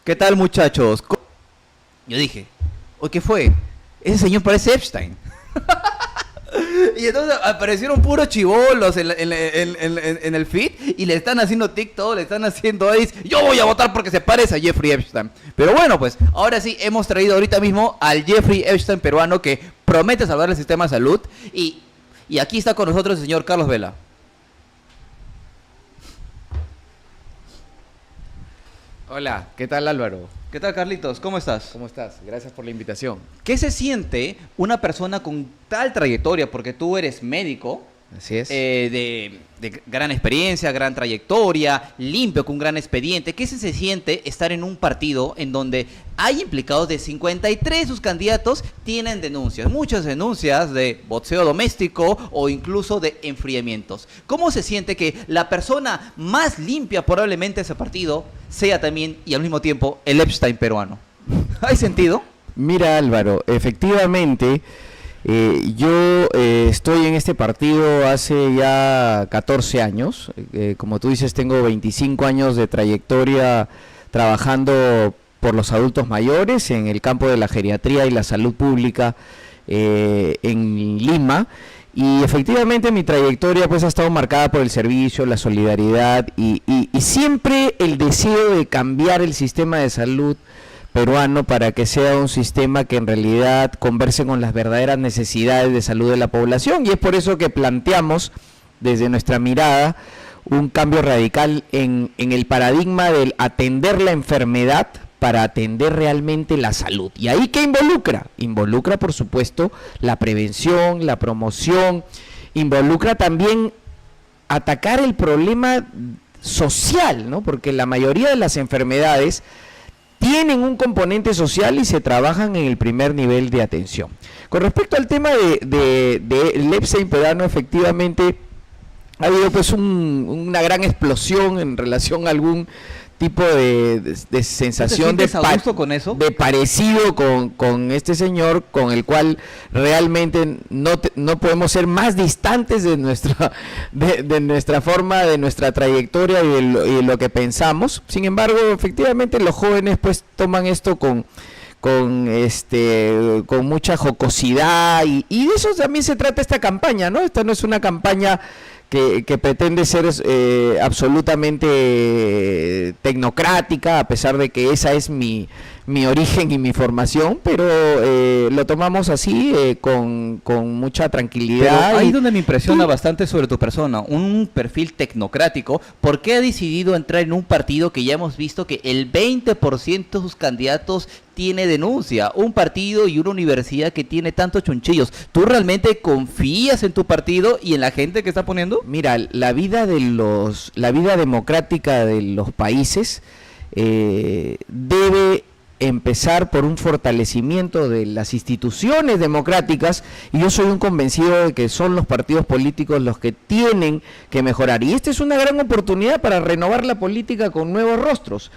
¿Qué tal, muchachos? Yo dije, ¿o qué fue? Ese señor parece Epstein. Y entonces aparecieron puros chibolos en el feed y le están haciendo TikTok, le están haciendo ahí. Yo voy a votar porque se parece a Jeffrey Epstein. Pero bueno, pues ahora sí hemos traído ahorita mismo al Jeffrey Epstein peruano que promete salvar el sistema de salud. Y aquí está con nosotros el señor Carlos Vela. Hola, ¿qué tal Álvaro? ¿Qué tal, Carlitos? ¿Cómo estás? ¿Cómo estás? Gracias por la invitación. ¿Qué se siente una persona con tal trayectoria? Porque tú eres médico. Así es. De gran experiencia, gran trayectoria, limpio, con un gran expediente. ¿Qué se siente estar en un partido en donde hay implicados de 53 sus candidatos tienen denuncias? Muchas denuncias de boxeo doméstico o incluso de enfriamientos. ¿Cómo se siente que la persona más limpia probablemente de ese partido sea también y al mismo tiempo el Epstein peruano? ¿Hay sentido? Mira Álvaro, efectivamente... yo estoy en este partido hace ya 14 años, como tú dices tengo 25 años de trayectoria trabajando por los adultos mayores en el campo de la geriatría y la salud pública en Lima, y efectivamente mi trayectoria pues ha estado marcada por el servicio, la solidaridad y siempre el deseo de cambiar el sistema de salud peruano para que sea un sistema que en realidad converse con las verdaderas necesidades de salud de la población, y es por eso que planteamos desde nuestra mirada un cambio radical en el paradigma del atender la enfermedad para atender realmente la salud. ¿Y ahí qué involucra? Involucra, por supuesto, la prevención, la promoción, involucra también atacar el problema social, ¿no? Porque la mayoría de las enfermedades tienen un componente social y se trabajan en el primer nivel de atención. Con respecto al tema de Epstein peruano, efectivamente ha habido pues una gran explosión en relación a algún tipo de sensación con eso? de parecido con este señor, con el cual realmente no podemos ser más distantes de nuestra forma, de nuestra trayectoria y de lo que pensamos. Sin embargo, efectivamente los jóvenes pues toman esto con mucha jocosidad y de eso también se trata esta campaña, ¿no? Esta no es una campaña que pretende ser absolutamente tecnocrática, a pesar de que esa es mi origen y mi formación, pero lo tomamos así con mucha tranquilidad. Pero ahí donde me impresiona bastante sobre tu persona, un perfil tecnocrático. ¿Por qué ha decidido entrar en un partido que ya hemos visto que el 20% de sus candidatos tiene denuncia? Un partido y una universidad que tiene tantos chunchillos. ¿Tú realmente confías en tu partido y en la gente que está poniendo? Mira, la vida democrática de los países debe empezar por un fortalecimiento de las instituciones democráticas, y yo soy un convencido de que son los partidos políticos los que tienen que mejorar, y esta es una gran oportunidad para renovar la política con nuevos rostros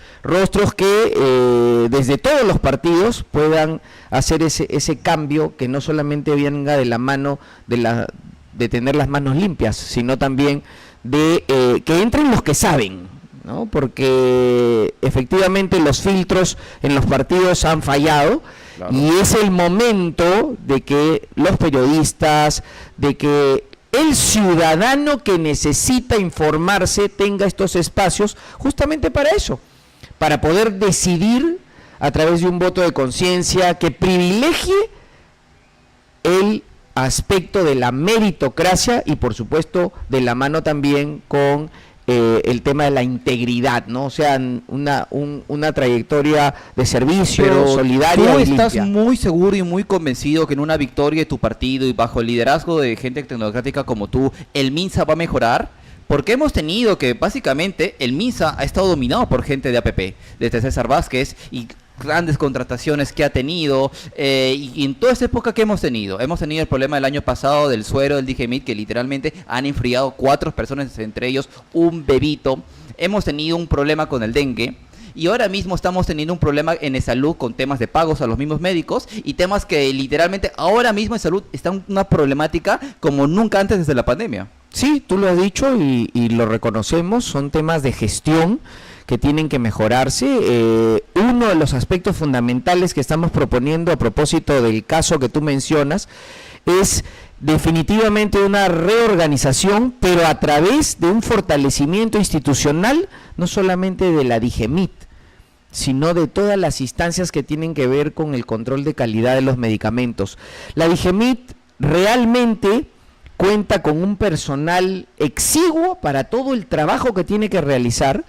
que desde todos los partidos puedan hacer ese cambio que no solamente venga de la mano de tener las manos limpias, sino también de que entren los que saben, ¿no? Porque efectivamente los filtros en los partidos han fallado, claro, y es el momento de que los periodistas, de que el ciudadano que necesita informarse tenga estos espacios justamente para eso, para poder decidir a través de un voto de conciencia que privilegie el aspecto de la meritocracia y por supuesto de la mano también con el tema de la integridad, ¿no? O sea, una trayectoria de servicio, pero solidaria y limpia. ¿Tú estás muy seguro y muy convencido que en una victoria de tu partido y bajo el liderazgo de gente tecnocrática como tú, el MINSA va a mejorar? Porque hemos tenido que básicamente el MINSA ha estado dominado por gente de APP, desde César Vázquez, y grandes contrataciones que ha tenido, y en toda esta época que hemos tenido el problema del año pasado del suero del Digemit, que literalmente han enfriado 4 personas, entre ellos un bebito. Hemos tenido un problema con el dengue, y ahora mismo estamos teniendo un problema en salud con temas de pagos a los mismos médicos, y temas que literalmente ahora mismo en salud está una problemática como nunca antes desde la pandemia. Sí, tú lo has dicho y lo reconocemos, son temas de gestión que tienen que mejorarse. Uno de los aspectos fundamentales que estamos proponiendo a propósito del caso que tú mencionas es definitivamente una reorganización, pero a través de un fortalecimiento institucional, no solamente de la DIGEMIT, sino de todas las instancias que tienen que ver con el control de calidad de los medicamentos. La DIGEMIT realmente cuenta con un personal exiguo para todo el trabajo que tiene que realizar,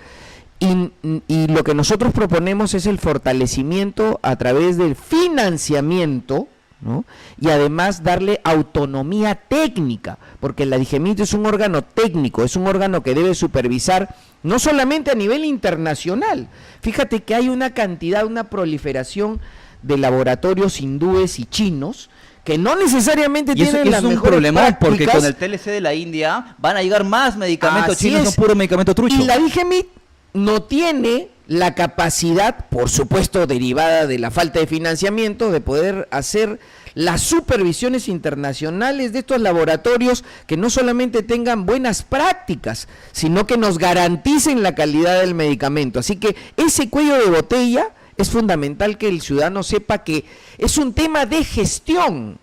y lo que nosotros proponemos es el fortalecimiento a través del financiamiento, ¿no? Y además darle autonomía técnica, porque la DIGEMIT es un órgano técnico, es un órgano que debe supervisar no solamente a nivel internacional. Fíjate que hay una cantidad, una proliferación de laboratorios hindúes y chinos que no necesariamente tienen las mejores prácticas. Es un problema porque con el TLC de la India van a llegar más medicamentos chinos, son puro medicamento trucho. Y la DIGEMIT no tiene la capacidad, por supuesto derivada de la falta de financiamiento, de poder hacer las supervisiones internacionales de estos laboratorios que no solamente tengan buenas prácticas, sino que nos garanticen la calidad del medicamento. Así que ese cuello de botella es fundamental que el ciudadano sepa que es un tema de gestión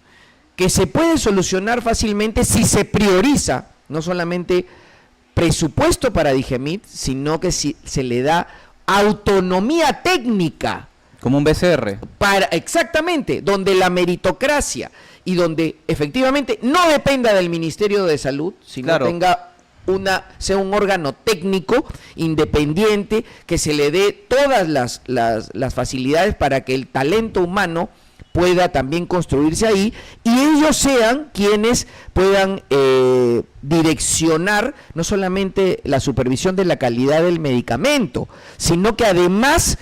que se puede solucionar fácilmente si se prioriza, no solamente presupuesto para DIGEMIT, sino que si se le da autonomía técnica. Como un BCR. Exactamente, donde la meritocracia y donde efectivamente no dependa del Ministerio de Salud, sino sea un órgano técnico independiente que se le dé todas las facilidades para que el talento humano pueda también construirse ahí y ellos sean quienes puedan direccionar no solamente la supervisión de la calidad del medicamento, sino que además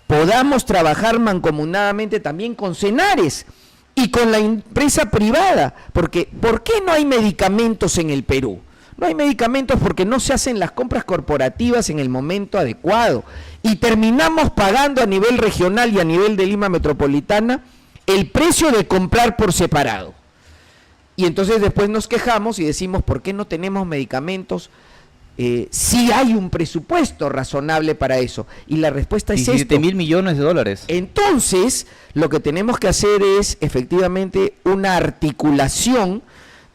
podamos trabajar mancomunadamente también con Senares y con la empresa privada, porque ¿por qué no hay medicamentos en el Perú? No hay medicamentos porque no se hacen las compras corporativas en el momento adecuado y terminamos pagando a nivel regional y a nivel de Lima Metropolitana el precio de comprar por separado. Y entonces después nos quejamos y decimos, ¿por qué no tenemos medicamentos? Sí hay un presupuesto razonable para eso. Y la respuesta es 17.000 millones de dólares. Entonces, lo que tenemos que hacer es efectivamente una articulación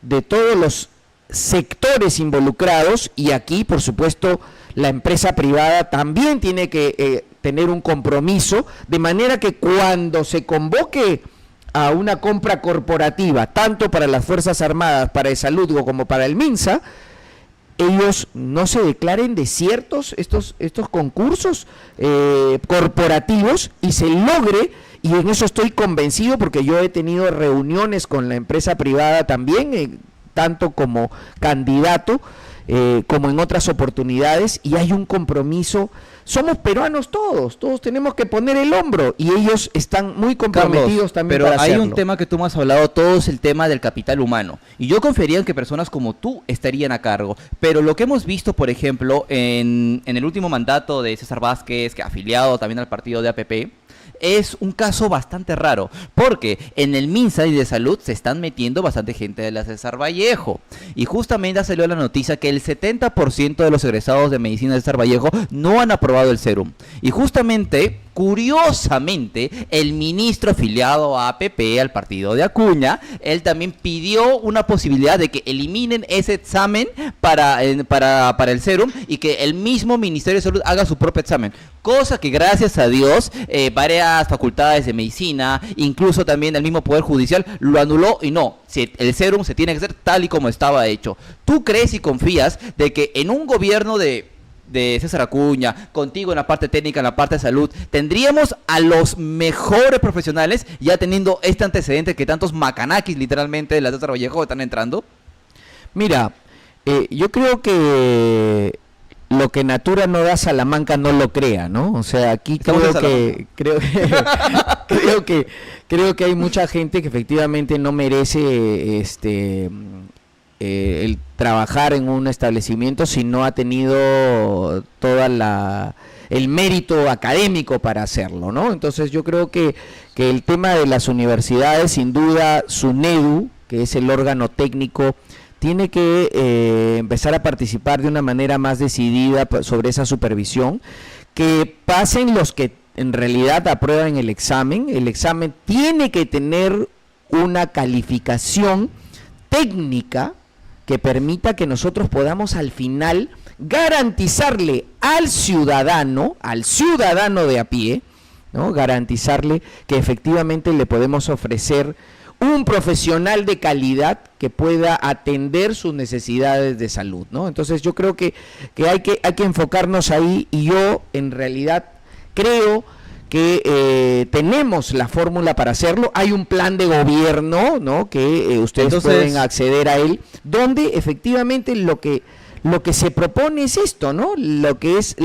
de todos los sectores involucrados y aquí, por supuesto, la empresa privada también tiene que tener un compromiso, de manera que cuando se convoque a una compra corporativa, tanto para las Fuerzas Armadas, para el Salud como para el MINSA, ellos no se declaren desiertos estos concursos corporativos y se logre, y en eso estoy convencido porque yo he tenido reuniones con la empresa privada también, tanto como candidato, como en otras oportunidades, y hay un compromiso. Somos peruanos todos tenemos que poner el hombro y ellos están muy comprometidos, Carlos, también pero para hacerlo. Hay un tema que tú me has hablado, todo es el tema del capital humano, y yo confiaría en que personas como tú estarían a cargo, pero lo que hemos visto, por ejemplo, en el último mandato de César Vázquez, que ha afiliado también al partido de APP, es un caso bastante raro, porque en el MINSA y de Salud se están metiendo bastante gente de la César Vallejo, y justamente salió la noticia que el 70% de los egresados de medicina de César Vallejo no han aprobado el serum, y justamente, curiosamente, el ministro afiliado a APP, al partido de Acuña, él también pidió una posibilidad de que eliminen ese examen para el serum y que el mismo Ministerio de Salud haga su propio examen, cosa que gracias a Dios varias facultades de medicina, incluso también el mismo Poder Judicial lo anuló y no, el serum se tiene que hacer tal y como estaba hecho. ¿Tú crees y confías de que en un gobierno de César Acuña, contigo en la parte técnica, en la parte de salud, tendríamos a los mejores profesionales ya teniendo este antecedente que tantos macanakis literalmente de la César Vallejo están entrando? Mira, yo creo que lo que Natura no da, Salamanca no lo crea, ¿no? O sea, aquí creo que hay mucha gente que efectivamente no merece el trabajar en un establecimiento si no ha tenido el mérito académico para hacerlo, ¿no? Entonces yo creo que el tema de las universidades, sin duda, SUNEDU, que es el órgano técnico, tiene que empezar a participar de una manera más decidida sobre esa supervisión, que pasen los que en realidad aprueban el examen. El examen tiene que tener una calificación técnica que permita que nosotros podamos al final garantizarle al ciudadano de a pie, ¿no? Garantizarle que efectivamente le podemos ofrecer un profesional de calidad que pueda atender sus necesidades de salud, ¿no? Entonces yo creo que hay que enfocarnos ahí, y yo en realidad creo que tenemos la fórmula para hacerlo. Hay un plan de gobierno, ¿no? Que ustedes pueden acceder a él, donde efectivamente lo que se propone es esto, ¿no? Lo que es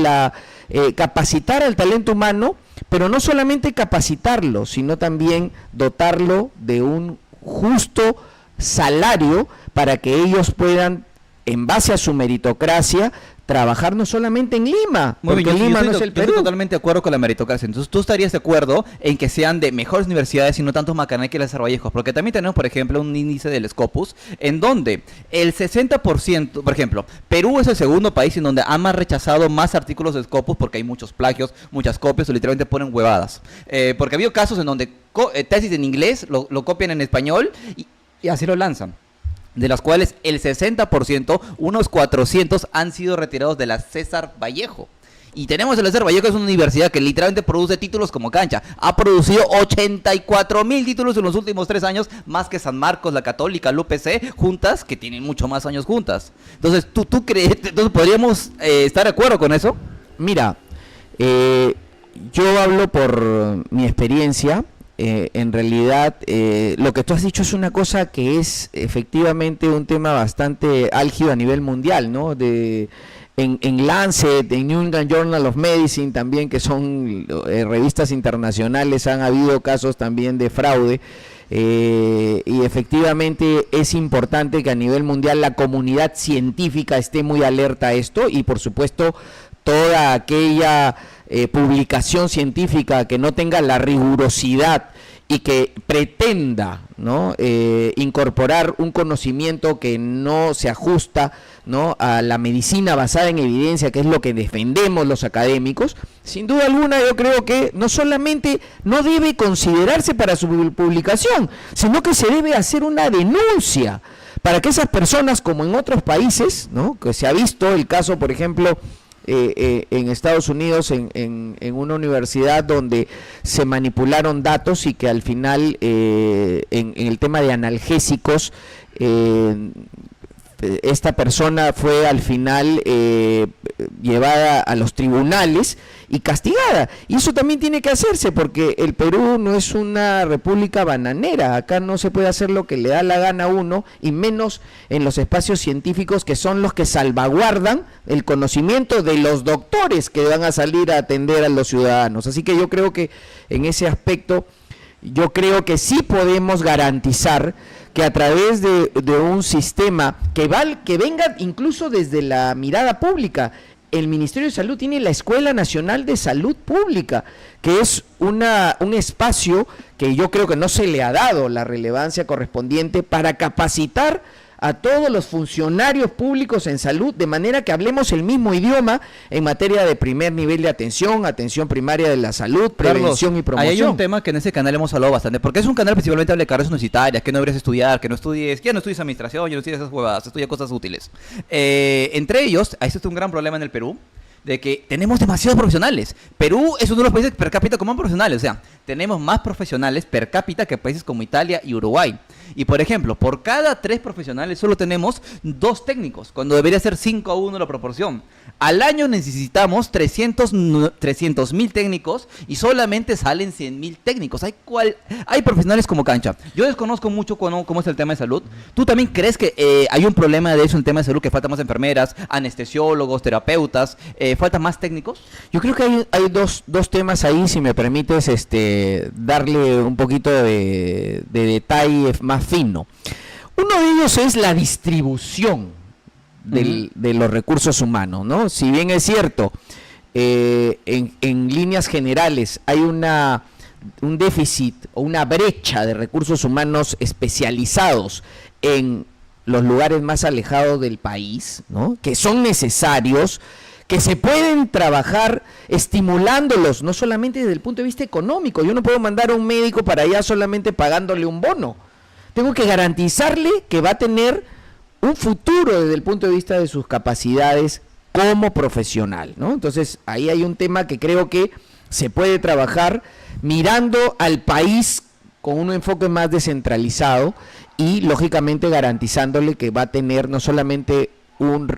capacitar al talento humano, pero no solamente capacitarlo, sino también dotarlo de un justo salario para que ellos puedan, en base a su meritocracia, trabajar no solamente en Lima, porque Lima no es el Perú. Yo estoy totalmente de acuerdo con la meritocracia. Entonces, ¿tú estarías de acuerdo en que sean de mejores universidades y no tanto Macanay que las Vallejos? Porque también tenemos, por ejemplo, un índice del Scopus en donde el 60%, por ejemplo, Perú es el segundo país en donde han rechazado más artículos de Scopus porque hay muchos plagios, muchas copias, o literalmente ponen huevadas. Porque ha habido casos en donde tesis en inglés lo copian en español y así lo lanzan, de las cuales el 60%, unos 400, han sido retirados de la César Vallejo. Y tenemos el César Vallejo, es una universidad que literalmente produce títulos como cancha. Ha producido 84,000 títulos en los últimos 3 años, más que San Marcos, la Católica, la UPC, juntas, que tienen mucho más años juntas. Entonces, ¿tú crees? Entonces, ¿podríamos estar de acuerdo con eso? Mira, yo hablo por mi experiencia. En realidad, lo que tú has dicho es una cosa que es efectivamente un tema bastante álgido a nivel mundial, ¿no? En Lancet, en New England Journal of Medicine también, que son revistas internacionales, han habido casos también de fraude. Y efectivamente es importante que a nivel mundial la comunidad científica esté muy alerta a esto, y por supuesto toda aquella publicación científica que no tenga la rigurosidad y que pretenda, ¿no? Incorporar un conocimiento que no se ajusta, ¿no? A la medicina basada en evidencia, que es lo que defendemos los académicos, sin duda alguna yo creo que no solamente no debe considerarse para su publicación, sino que se debe hacer una denuncia para que esas personas, como en otros países, ¿no? Que se ha visto el caso, por ejemplo, en Estados Unidos, en una universidad donde se manipularon datos y que al final en el tema de analgésicos esta persona fue al final llevada a los tribunales y castigada. Y eso también tiene que hacerse, porque el Perú no es una república bananera. Acá no se puede hacer lo que le da la gana a uno, y menos en los espacios científicos, que son los que salvaguardan el conocimiento de los doctores que van a salir a atender a los ciudadanos. Así que yo creo que en ese aspecto, yo creo que sí podemos garantizar que a través de un sistema que venga incluso desde la mirada pública. El Ministerio de Salud tiene la Escuela Nacional de Salud Pública, que es un espacio que yo creo que no se le ha dado la relevancia correspondiente para capacitar a todos los funcionarios públicos en salud, de manera que hablemos el mismo idioma en materia de primer nivel de atención primaria de la salud, prevención, Carlos, y promoción. Hay un tema que en ese canal hemos hablado bastante, porque es un canal principalmente habla de carreras universitarias, que no deberías estudiar, que no estudies administración, ya no estudies esas huevadas, estudia cosas útiles. Entre ellos, este es un gran problema en el Perú, de que tenemos demasiados profesionales. Perú es uno de los países per cápita con más profesionales, o sea, tenemos más profesionales per cápita que países como Italia y Uruguay. Y por ejemplo, por cada 3 profesionales solo tenemos 2 técnicos, cuando debería ser 5-1 la proporción. Al año necesitamos 300,000 técnicos y solamente salen 100,000 técnicos. Hay profesionales como cancha. Yo desconozco mucho cómo es el tema de salud. ¿Tú también crees que hay un problema de eso en el tema de salud, que falta más enfermeras, anestesiólogos, terapeutas, faltan más técnicos? Yo creo que hay dos temas ahí, si me permites darle un poquito de detalle más fino. Uno de ellos es la distribución de los recursos humanos, ¿no? Si bien es cierto, en líneas generales hay un déficit o una brecha de recursos humanos especializados en los lugares más alejados del país, ¿no? Que son necesarios, que se pueden trabajar estimulándolos, no solamente desde el punto de vista económico. Yo no puedo mandar a un médico para allá solamente pagándole un bono. Tengo que garantizarle que va a tener un futuro desde el punto de vista de sus capacidades como profesional, ¿no? Entonces, ahí hay un tema que creo que se puede trabajar mirando al país con un enfoque más descentralizado y, lógicamente, garantizándole que va a tener no solamente un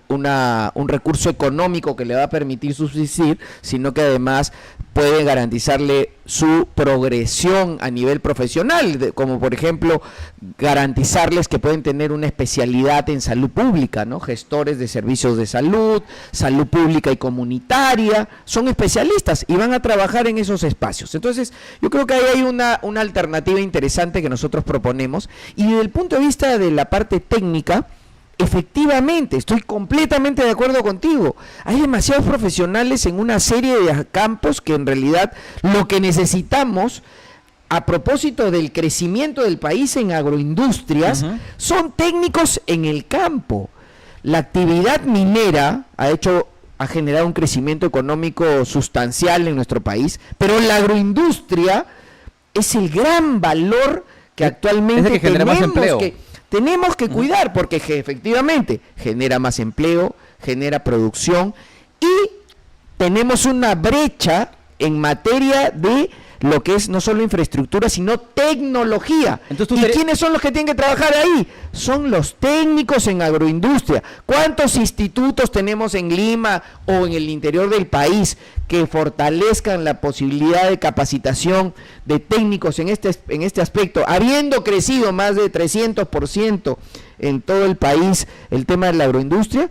recurso económico que le va a permitir subsistir, sino que además puede garantizarle su progresión a nivel profesional, como por ejemplo garantizarles que pueden tener una especialidad en salud pública, ¿no? Gestores de servicios de salud, salud pública y comunitaria, son especialistas y van a trabajar en esos espacios. Entonces, yo creo que ahí hay una alternativa interesante que nosotros proponemos, y desde el punto de vista de la parte técnica, efectivamente, estoy completamente de acuerdo contigo. Hay demasiados profesionales en una serie de campos que en realidad lo que necesitamos, a propósito del crecimiento del país en agroindustrias, son técnicos en el campo. La actividad minera ha generado un crecimiento económico sustancial en nuestro país, pero la agroindustria es el gran valor que actualmente que genera más empleo. Tenemos que cuidar, porque efectivamente genera más empleo, genera producción, y tenemos una brecha en materia de lo que es no solo infraestructura, sino tecnología. Entonces, ¿y quiénes son los que tienen que trabajar ahí? Son los técnicos en agroindustria. ¿Cuántos institutos tenemos en Lima o en el interior del país que fortalezcan la posibilidad de capacitación de técnicos en este aspecto? Habiendo crecido más de 300% en todo el país el tema de la agroindustria,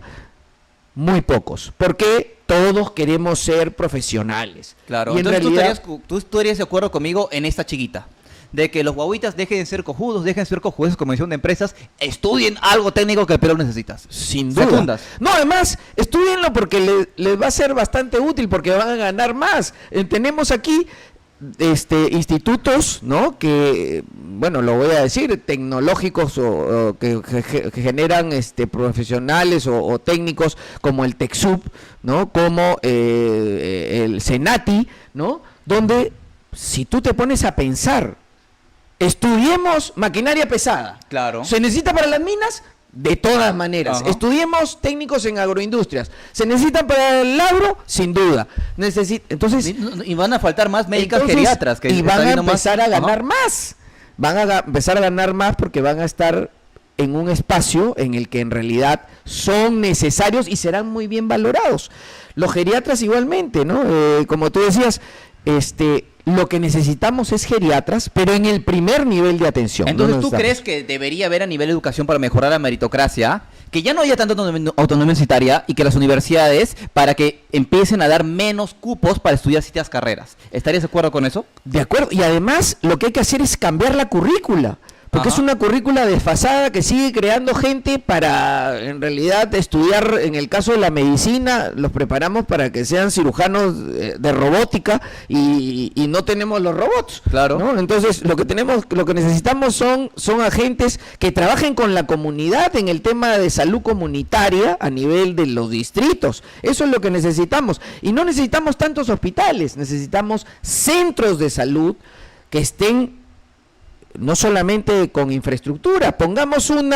muy pocos. ¿Por qué? Todos queremos ser profesionales. Claro, y en entonces realidad, tú estarías de acuerdo conmigo en esta chiquita, de que los guaguitas dejen de ser cojudos, dejen de ser cojudes como decisión de empresas, estudien algo técnico que el Perú necesitas. sin duda. Secundas. No, además, estudienlo porque les va a ser bastante útil, porque van a ganar más. Tenemos aquí institutos, ¿no? Que, bueno, lo voy a decir, tecnológicos o que generan profesionales o técnicos como el TecSub, ¿no? Como el Senati, ¿no? Donde, si tú te pones a pensar, estudiemos maquinaria pesada. Claro. ¿Se necesita para las minas? De todas maneras. Ajá. Estudiemos técnicos en agroindustrias. ¿Se necesitan para el agro? Sin duda. Entonces, Y van a faltar más médicas entonces, geriatras. Que y van a viendo empezar más. a ganar más. Van a empezar a ganar más porque van a estar en un espacio en el que en realidad son necesarios y serán muy bien valorados. Los geriatras igualmente, ¿no? Como tú decías, lo que necesitamos es geriatras, pero en el primer nivel de atención. Entonces, ¿tú crees que debería haber a nivel de educación para mejorar la meritocracia, que ya no haya tanta autonomía universitaria y que las universidades, para que empiecen a dar menos cupos para estudiar ciertas carreras? ¿Estarías de acuerdo con eso? De acuerdo, y además lo que hay que hacer es cambiar la currícula. Porque Ajá. es una currícula desfasada que sigue creando gente para, en realidad, estudiar. En el caso de la medicina, los preparamos para que sean cirujanos de robótica y no tenemos los robots. Claro. ¿no? Entonces, lo que necesitamos son agentes que trabajen con la comunidad en el tema de salud comunitaria a nivel de los distritos. Eso es lo que necesitamos. Y no necesitamos tantos hospitales, necesitamos centros de salud que estén no solamente con infraestructura. Pongamos un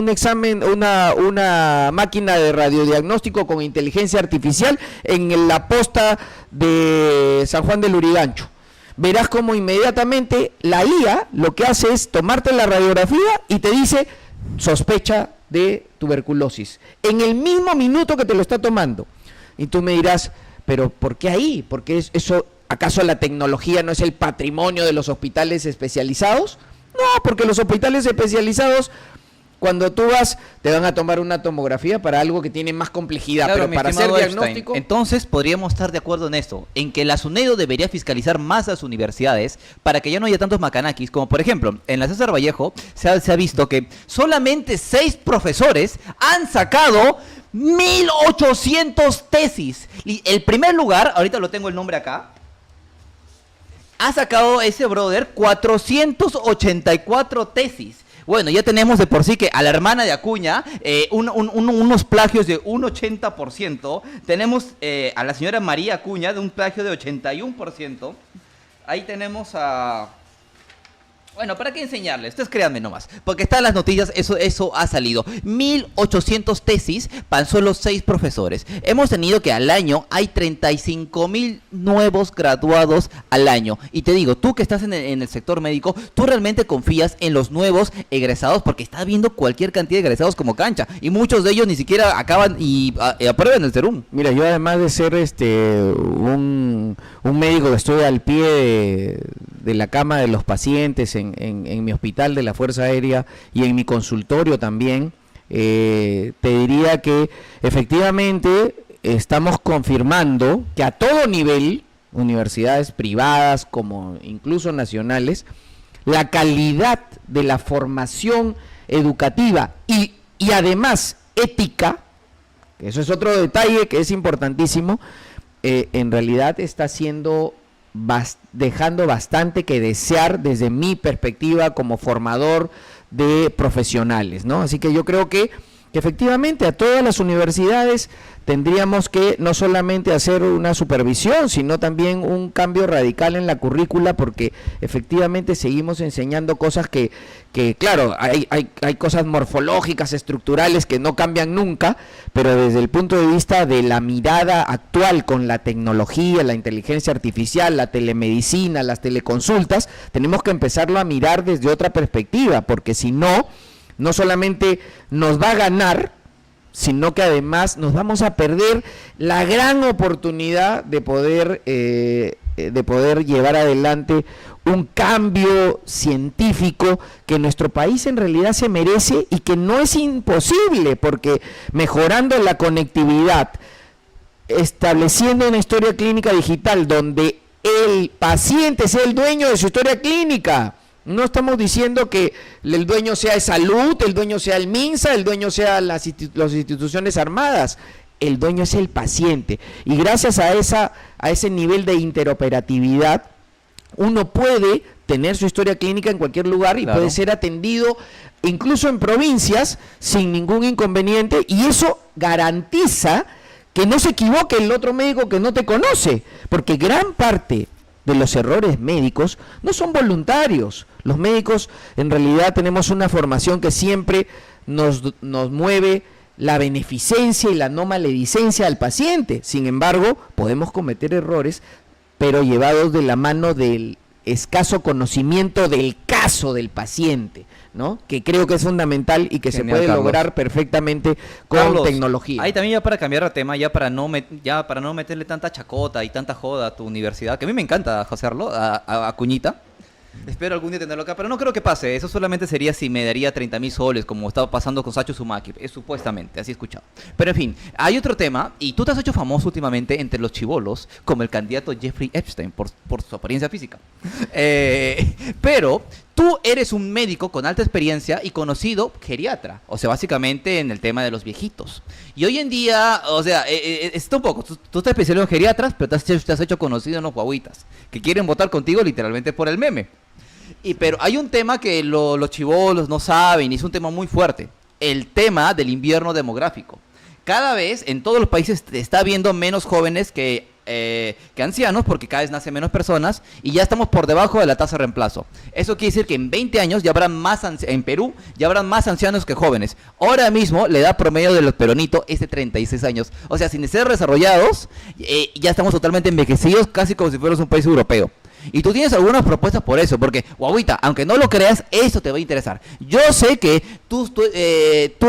examen, una máquina de radiodiagnóstico con inteligencia artificial en la posta de San Juan del Lurigancho. Verás cómo inmediatamente la IA lo que hace es tomarte la radiografía y te dice sospecha de tuberculosis en el mismo minuto que te lo está tomando. Y tú me dirás, pero ¿por qué ahí? Porque eso, ¿acaso la tecnología no es el patrimonio de los hospitales especializados? No, porque los hospitales especializados, cuando tú vas, te van a tomar una tomografía para algo que tiene más complejidad, Claro, pero mi para hacer estimado diagnóstico... Epstein, entonces podríamos estar de acuerdo en esto, en que la SUNEDO debería fiscalizar más a las universidades para que ya no haya tantos macanakis, como por ejemplo, en la César Vallejo se ha visto que solamente 6 profesores han sacado 1.800 tesis. Y el primer lugar, ahorita lo tengo el nombre acá, ha sacado ese brother 484 tesis. Bueno, ya tenemos de por sí que a la hermana de Acuña unos plagios de un 80%. Tenemos a la señora María Acuña de un plagio de 81%. Ahí tenemos a... Bueno, ¿para qué enseñarles? Ustedes créanme nomás, porque está en las noticias, eso ha salido. 1.800 tesis para solo 6 profesores. Hemos tenido que al año hay 35.000 nuevos graduados al año. Y te digo, tú que estás en el sector médico, tú realmente confías en los nuevos egresados, porque estás viendo cualquier cantidad de egresados como cancha. Y muchos de ellos ni siquiera acaban y aprueban el serum. Mira, yo además de ser un médico que estoy al pie de la cama de los pacientes en mi hospital de la Fuerza Aérea y en mi consultorio también, te diría que efectivamente estamos confirmando que a todo nivel, universidades privadas como incluso nacionales, la calidad de la formación educativa y además ética, eso es otro detalle que es importantísimo, en realidad está siendo dejando bastante que desear desde mi perspectiva como formador de profesionales, ¿no? Así que yo creo que efectivamente a todas las universidades tendríamos que no solamente hacer una supervisión, sino también un cambio radical en la currícula, porque efectivamente seguimos enseñando cosas que claro, hay cosas morfológicas, estructurales que no cambian nunca, pero desde el punto de vista de la mirada actual con la tecnología, la inteligencia artificial, la telemedicina, las teleconsultas, tenemos que empezarlo a mirar desde otra perspectiva, porque si no, no solamente nos va a ganar, sino que además nos vamos a perder la gran oportunidad de poder llevar adelante un cambio científico que nuestro país en realidad se merece y que no es imposible, porque mejorando la conectividad, estableciendo una historia clínica digital donde el paciente sea el dueño de su historia clínica. No estamos diciendo que el dueño sea de salud, el dueño sea el MINSA, el dueño sea las instituciones armadas. El dueño es el paciente. Y gracias a ese nivel de interoperatividad, uno puede tener su historia clínica en cualquier lugar y puede ser atendido incluso en provincias sin ningún inconveniente, y eso garantiza que no se equivoque el otro médico que no te conoce, porque gran parte de los errores médicos no son voluntarios. Los médicos en realidad tenemos una formación que siempre nos mueve la beneficencia y la no maledicencia al paciente. Sin embargo, podemos cometer errores, pero llevados de la mano del escaso conocimiento del caso del paciente, ¿no? Que creo que es fundamental y que Genial, se puede Carlos. lograr perfectamente con Carlos, tecnología. ahí también ya para cambiar de tema, ya para no meterle tanta chacota y tanta joda a tu universidad, que a mí me encanta hacerlo, a Cuñita. Espero algún día tenerlo acá, pero no creo que pase. Eso solamente sería si me daría 30.000 soles, como estaba pasando con Sacho Sumaki. Es supuestamente, así he escuchado. Pero en fin, hay otro tema, y tú te has hecho famoso últimamente entre los chibolos como el candidato Jeffrey Epstein por su apariencia física. Pero tú eres un médico con alta experiencia y conocido geriatra, o sea, básicamente en el tema de los viejitos. Y hoy en día, o sea, está un poco, tú estás especializado en geriatras, pero te has hecho conocido en los guaguitas, que quieren votar contigo literalmente por el meme. Pero hay un tema que los chibolos no saben, y es un tema muy fuerte, el tema del invierno demográfico. Cada vez en todos los países está habiendo menos jóvenes que ancianos, porque cada vez nacen menos personas y ya estamos por debajo de la tasa de reemplazo. Eso quiere decir que en 20 años ya habrán en Perú ya habrán más ancianos que jóvenes. Ahora mismo la edad promedio de los peronitos es de 36 años. O sea, sin ser desarrollados, ya estamos totalmente envejecidos, casi como si fuéramos un país europeo. Y tú tienes algunas propuestas por eso, porque, guaguita, aunque no lo creas, esto te va a interesar. Yo sé que tú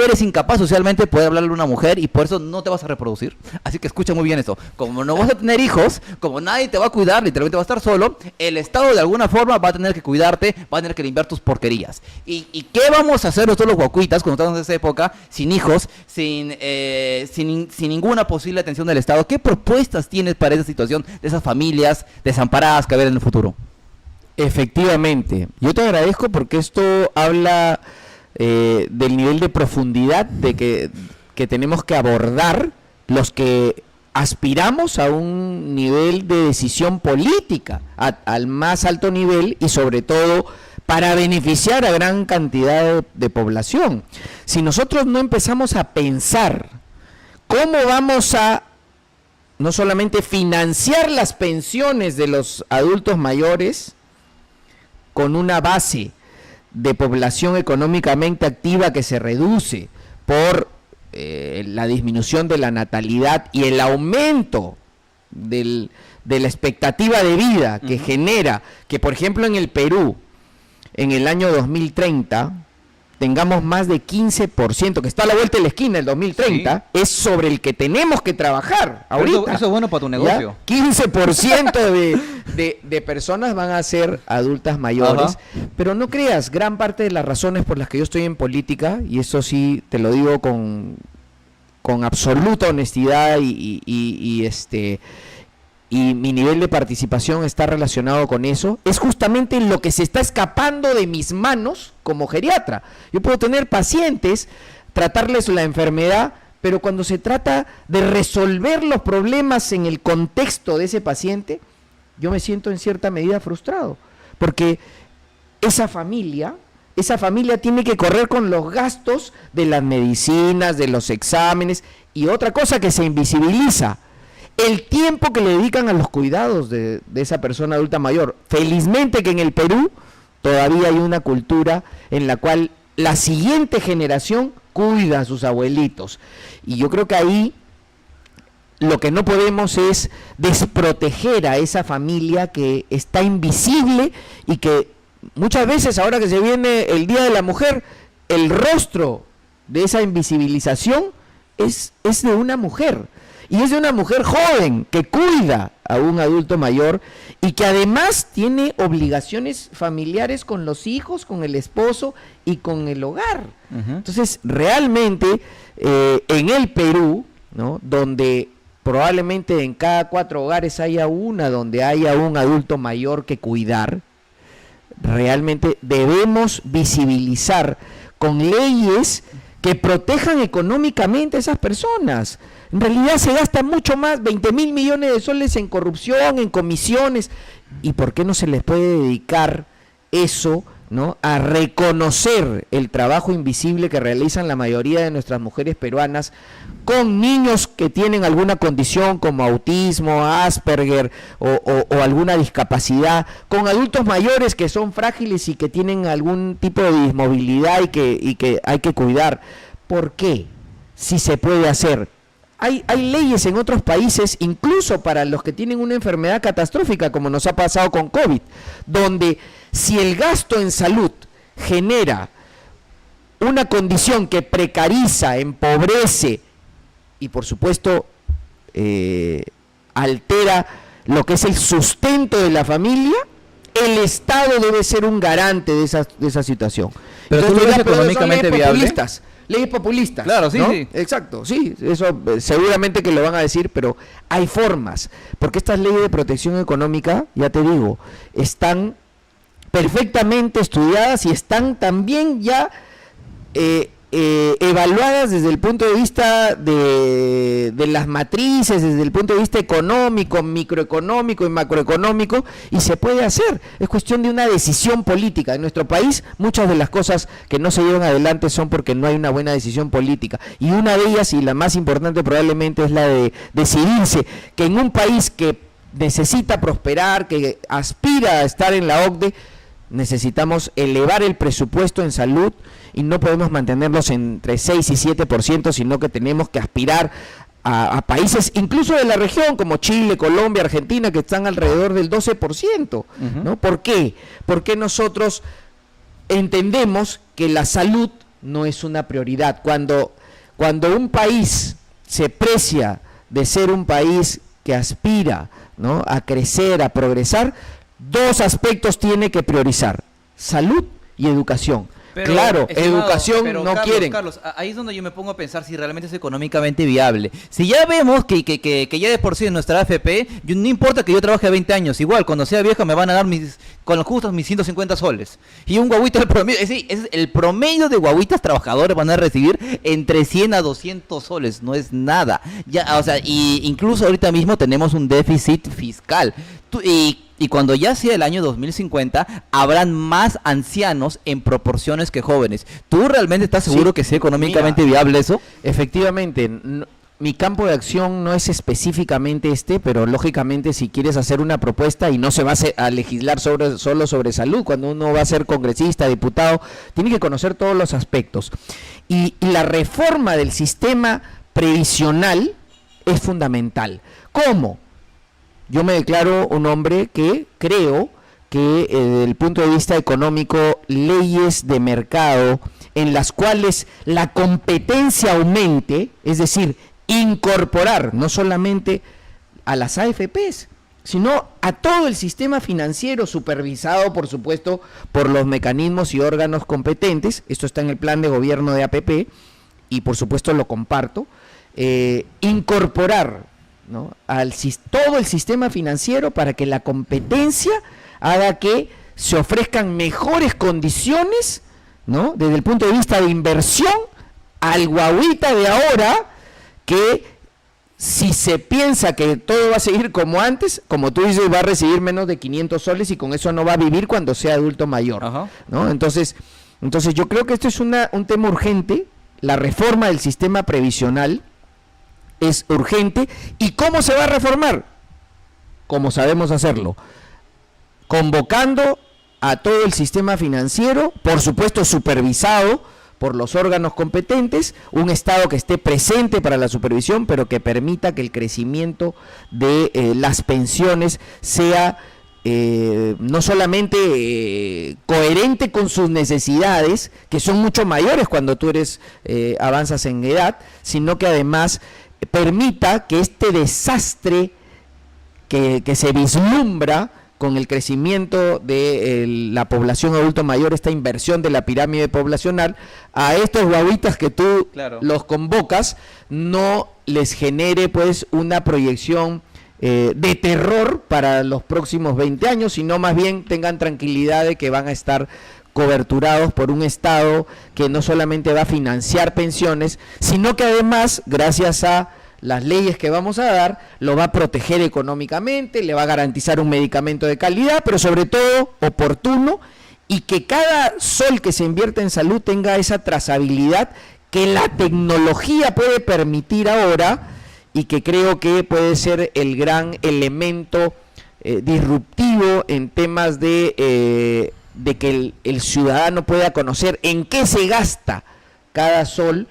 eres incapaz socialmente de poder hablarle a una mujer y por eso no te vas a reproducir. Así que escucha muy bien esto. Como no vas a tener hijos, como nadie te va a cuidar, literalmente vas a estar solo, el Estado de alguna forma va a tener que cuidarte, va a tener que limpiar tus porquerías. ¿Y qué vamos a hacer nosotros los guaguitas cuando estamos en esa época, sin hijos, sin ninguna posible atención del Estado? ¿Qué propuestas tienes para esa situación de esas familias desamparadas que haber en el futuro? Efectivamente, yo te agradezco porque esto habla del nivel de profundidad que tenemos que abordar los que aspiramos a un nivel de decisión política al más alto nivel, y sobre todo para beneficiar a gran cantidad de población. Si nosotros no empezamos a pensar cómo vamos a no solamente financiar las pensiones de los adultos mayores con una base de población económicamente activa que se reduce por la disminución de la natalidad y el aumento de la expectativa de vida que genera que, por ejemplo, en el Perú, en el año 2030, tengamos más de 15%, que está a la vuelta de la esquina el 2030, sí, es sobre el que tenemos que trabajar ahorita. Eso es bueno para tu negocio. ¿Ya? 15% de personas van a ser adultas mayores, pero no creas, gran parte de las razones por las que yo estoy en política, y eso sí te lo digo con absoluta honestidad y mi nivel de participación está relacionado con eso, es justamente lo que se está escapando de mis manos como geriatra. Yo puedo tener pacientes, tratarles la enfermedad, pero cuando se trata de resolver los problemas en el contexto de ese paciente, yo me siento en cierta medida frustrado, porque esa familia tiene que correr con los gastos de las medicinas, de los exámenes, y otra cosa que se invisibiliza, el tiempo que le dedican a los cuidados de esa persona adulta mayor. Felizmente que en el Perú todavía hay una cultura en la cual la siguiente generación cuida a sus abuelitos. Y yo creo que ahí lo que no podemos es desproteger a esa familia que está invisible y que muchas veces, ahora que se viene el Día de la Mujer, el rostro de esa invisibilización es de una mujer. Y es de una mujer joven que cuida a un adulto mayor y que además tiene obligaciones familiares con los hijos, con el esposo y con el hogar. Entonces, realmente, en el Perú, ¿no?, donde probablemente en cada 4 hogares haya una donde haya un adulto mayor que cuidar, realmente debemos visibilizar con leyes que protejan económicamente a esas personas. En realidad se gasta mucho más, 20.000 millones de soles en corrupción, en comisiones. ¿Y por qué no se les puede dedicar eso, ¿no?, a reconocer el trabajo invisible que realizan la mayoría de nuestras mujeres peruanas con niños que tienen alguna condición como autismo, Asperger o alguna discapacidad, con adultos mayores que son frágiles y que tienen algún tipo de dismovilidad y que hay que cuidar? ¿Por qué? Si se puede hacer. Hay leyes en otros países, incluso para los que tienen una enfermedad catastrófica, como nos ha pasado con COVID, donde si el gasto en salud genera una condición que precariza, empobrece y por supuesto altera lo que es el sustento de la familia, el Estado debe ser un garante de esa situación. Pero tú lo ves económicamente viable. Leyes populistas. Claro, sí, ¿no? sí. Exacto, sí, eso seguramente que lo van a decir, pero hay formas, porque estas leyes de protección económica, ya te digo, están perfectamente estudiadas y están también ya evaluadas desde el punto de vista de las matrices, desde el punto de vista económico, microeconómico y macroeconómico, y se puede hacer. Es cuestión de una decisión política. En nuestro país muchas de las cosas que no se llevan adelante son porque no hay una buena decisión política, y una de ellas, y la más importante probablemente, es la de decidirse que en un país que necesita prosperar, que aspira a estar en la OCDE, necesitamos elevar el presupuesto en salud y no podemos mantenerlos entre 6 y 7%, sino que tenemos que aspirar a países incluso de la región como Chile, Colombia, Argentina, que están alrededor del 12%, ¿no? ¿Por qué? Porque nosotros entendemos que la salud no es una prioridad. Cuando un país se precia de ser un país que aspira, ¿no?, a crecer, a progresar, 2 aspectos tiene que priorizar: salud y educación. Pero, claro, educación no Carlos, quieren. Carlos, ahí es donde yo me pongo a pensar si realmente es económicamente viable. Si ya vemos que ya de por sí en nuestra AFP, no importa que yo trabaje 20 años, igual cuando sea vieja me van a dar con los justos mis 150 soles. Y un guaguito, el promedio, es el promedio de guaguitas trabajadores van a recibir entre 100 a 200 soles, no es nada. Ya, o sea, y incluso ahorita mismo tenemos un déficit fiscal. Y Y cuando ya sea el año 2050, habrán más ancianos en proporciones que jóvenes. ¿Tú realmente estás seguro que sea económicamente viable eso? Efectivamente, mi campo de acción no es específicamente pero lógicamente si quieres hacer una propuesta y no se va a legislar solo sobre salud, cuando uno va a ser congresista, diputado, tiene que conocer todos los aspectos. Y la reforma del sistema previsional es fundamental. ¿Cómo? Yo me declaro un hombre que creo que desde el punto de vista económico, leyes de mercado en las cuales la competencia aumente, es decir, incorporar no solamente a las AFPs, sino a todo el sistema financiero supervisado, por supuesto, por los mecanismos y órganos competentes. Esto está en el plan de gobierno de APP y por supuesto lo comparto. Incorporar, ¿no?, todo el sistema financiero para que la competencia haga que se ofrezcan mejores condiciones, ¿no?, desde el punto de vista de inversión al guaguita de ahora, que si se piensa que todo va a seguir como antes, como tú dices, va a recibir menos de 500 soles y con eso no va a vivir cuando sea adulto mayor, ¿no? Entonces yo creo que esto es un tema urgente. La reforma del sistema previsional es urgente. ¿Y cómo se va a reformar? Como sabemos hacerlo, convocando a todo el sistema financiero, por supuesto supervisado por los órganos competentes, un Estado que esté presente para la supervisión, pero que permita que el crecimiento de las pensiones sea no solamente coherente con sus necesidades, que son mucho mayores cuando tú avanzas en edad, sino que además permita que este desastre que se vislumbra con el crecimiento de la población adulto mayor, esta inversión de la pirámide poblacional, a estos guaguitas que tú los convocas, no les genere pues una proyección de terror para los próximos 20 años, sino más bien tengan tranquilidad de que van a estar coberturados por un Estado que no solamente va a financiar pensiones, sino que además, gracias a las leyes que vamos a dar, lo va a proteger económicamente, le va a garantizar un medicamento de calidad, pero sobre todo oportuno, y que cada sol que se invierta en salud tenga esa trazabilidad que la tecnología puede permitir ahora, y que creo que puede ser el gran elemento disruptivo en temas de que el ciudadano pueda conocer en qué se gasta cada sol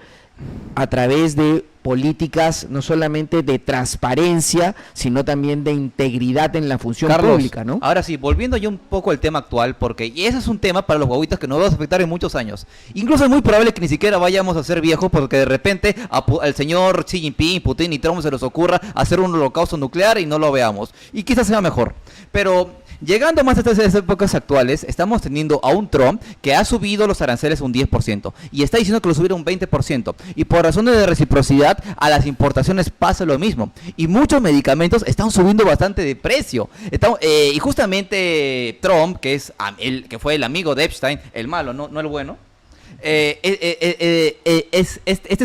a través de políticas no solamente de transparencia, sino también de integridad en la función pública, ¿no? Ahora sí, volviendo ya un poco al tema actual, porque ese es un tema para los guaguitas que nos va a afectar en muchos años. Incluso es muy probable que ni siquiera vayamos a ser viejos, porque de repente al señor Xi Jinping, Putin y Trump se les ocurra hacer un holocausto nuclear y no lo veamos. Y quizás sea mejor. Pero llegando más a estas épocas actuales, estamos teniendo a un Trump que ha subido los aranceles un 10% y está diciendo que lo subieron un 20%. Y por razones de reciprocidad, a las importaciones pasa lo mismo. Y muchos medicamentos están subiendo bastante de precio. Y justamente Trump, que fue el amigo de Epstein, el malo, no el bueno, este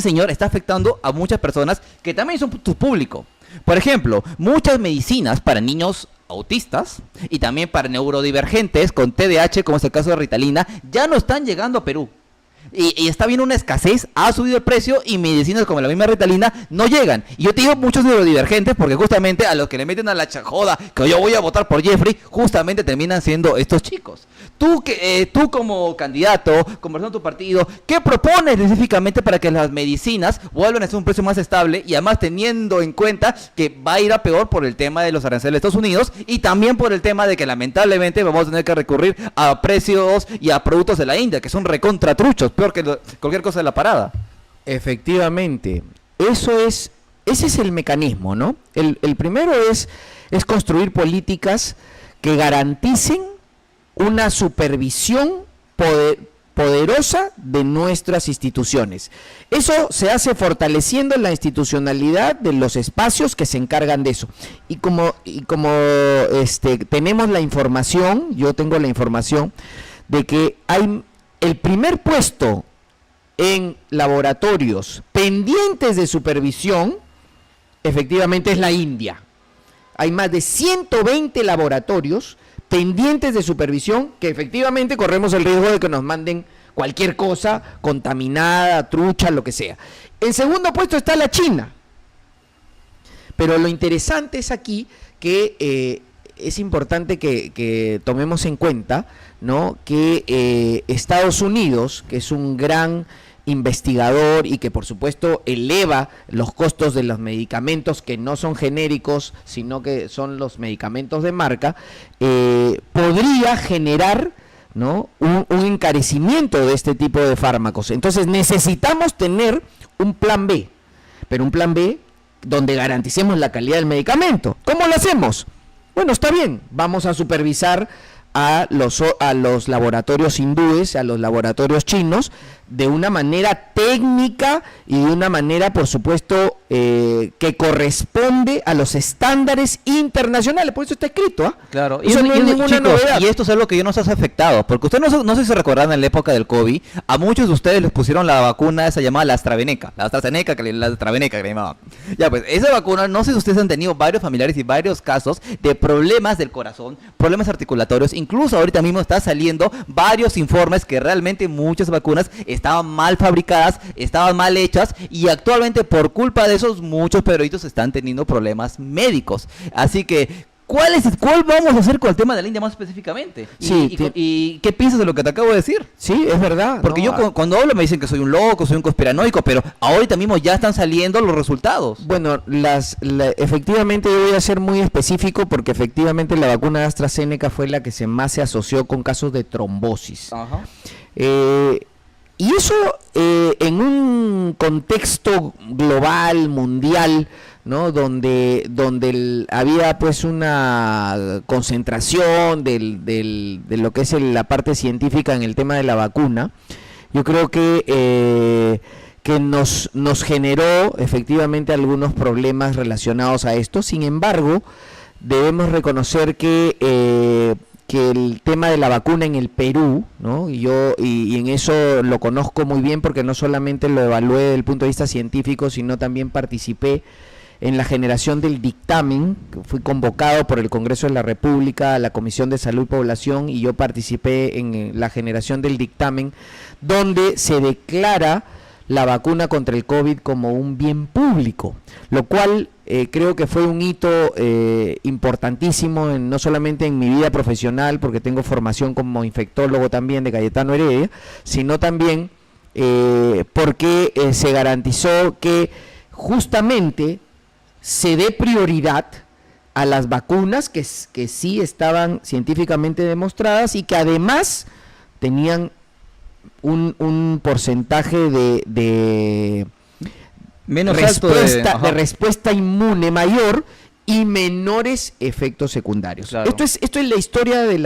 señor está afectando a muchas personas que también son tu público. Por ejemplo, muchas medicinas para niños autistas y también para neurodivergentes con TDAH, como es el caso de Ritalina, ya no están llegando a Perú. Y está viendo una escasez, ha subido el precio y medicinas como la misma Ritalina no llegan. Y yo te digo muchos neurodivergentes porque justamente a los que le meten a la joda que yo voy a votar por Jeffrey, justamente terminan siendo estos chicos. Tú como candidato, conversando tu partido, ¿qué propones específicamente para que las medicinas vuelvan a ser un precio más estable y además teniendo en cuenta que va a ir a peor por el tema de los aranceles de Estados Unidos y también por el tema de que lamentablemente vamos a tener que recurrir a precios y a productos de la India que son recontratruchos, peor que cualquier cosa de la parada? Efectivamente, ese es el mecanismo, ¿no? El primero es construir políticas que garanticen una supervisión poderosa de nuestras instituciones. Eso se hace fortaleciendo la institucionalidad de los espacios que se encargan de eso. Y como tenemos la información, yo tengo la información de que hay el primer puesto en laboratorios pendientes de supervisión, efectivamente es la India. hay más de 120 laboratorios pendientes de supervisión que efectivamente corremos el riesgo de que nos manden cualquier cosa contaminada, trucha, lo que sea. En segundo puesto está la China. Pero lo interesante es aquí que es importante que tomemos en cuenta, ¿no?, que Estados Unidos, que es un gran investigador y que por supuesto eleva los costos de los medicamentos que no son genéricos, sino que son los medicamentos de marca, podría generar, ¿no?, un encarecimiento de este tipo de fármacos. Entonces necesitamos tener un plan B, pero un plan B donde garanticemos la calidad del medicamento. ¿Cómo lo hacemos? Bueno, está bien, vamos a supervisar a los laboratorios hindúes, a los laboratorios chinos, de una manera técnica y de una manera, por supuesto, que corresponde a los estándares internacionales. Por eso está escrito, ¿ah? Claro, eso no es ninguna chicos, novedad. y esto es algo que yo nos hace afectado, porque ustedes no sé si se recordarán en la época del COVID, a muchos de ustedes les pusieron la vacuna esa llamada la AstraZeneca, la AstraZeneca, la AstraZeneca que le llamaban. Ya, pues, esa vacuna, no sé si ustedes han tenido varios familiares y varios casos de problemas del corazón, problemas articulatorios, incluso ahorita mismo está saliendo varios informes que realmente muchas vacunas estaban mal fabricadas, estaban mal hechas, y actualmente por culpa de esos muchos pedroitos están teniendo problemas médicos. Así que, ¿cuál vamos a hacer con el tema de la India más específicamente? Sí, ¿Y qué piensas de lo que te acabo de decir? Sí, es verdad. Porque ¿no? yo cuando hablo me dicen que soy un loco, soy un conspiranoico, pero ahorita mismo ya están saliendo los resultados. Bueno, efectivamente yo voy a ser muy específico porque efectivamente la vacuna de AstraZeneca fue la que más se asoció con casos de trombosis. Ajá. Y eso en un contexto global, mundial, ¿no?, donde había pues una concentración de lo que es la parte científica en el tema de la vacuna, yo creo que nos generó efectivamente algunos problemas relacionados a esto. Sin embargo, debemos reconocer que el tema de la vacuna en el Perú, ¿no?, y en eso lo conozco muy bien porque no solamente lo evalué desde el punto de vista científico, sino también participé en la generación del dictamen. Fui convocado por el Congreso de la República a la Comisión de Salud y Población y yo participé en la generación del dictamen donde se declara la vacuna contra el COVID como un bien público, lo cual creo que fue un hito importantísimo, no solamente en mi vida profesional, porque tengo formación como infectólogo también de Cayetano Heredia, sino también porque se garantizó que justamente se dé prioridad a las vacunas que sí estaban científicamente demostradas y que además tenían un porcentaje de menos respuesta, alto de respuesta inmune mayor y menores efectos secundarios. Claro. Esto es la historia de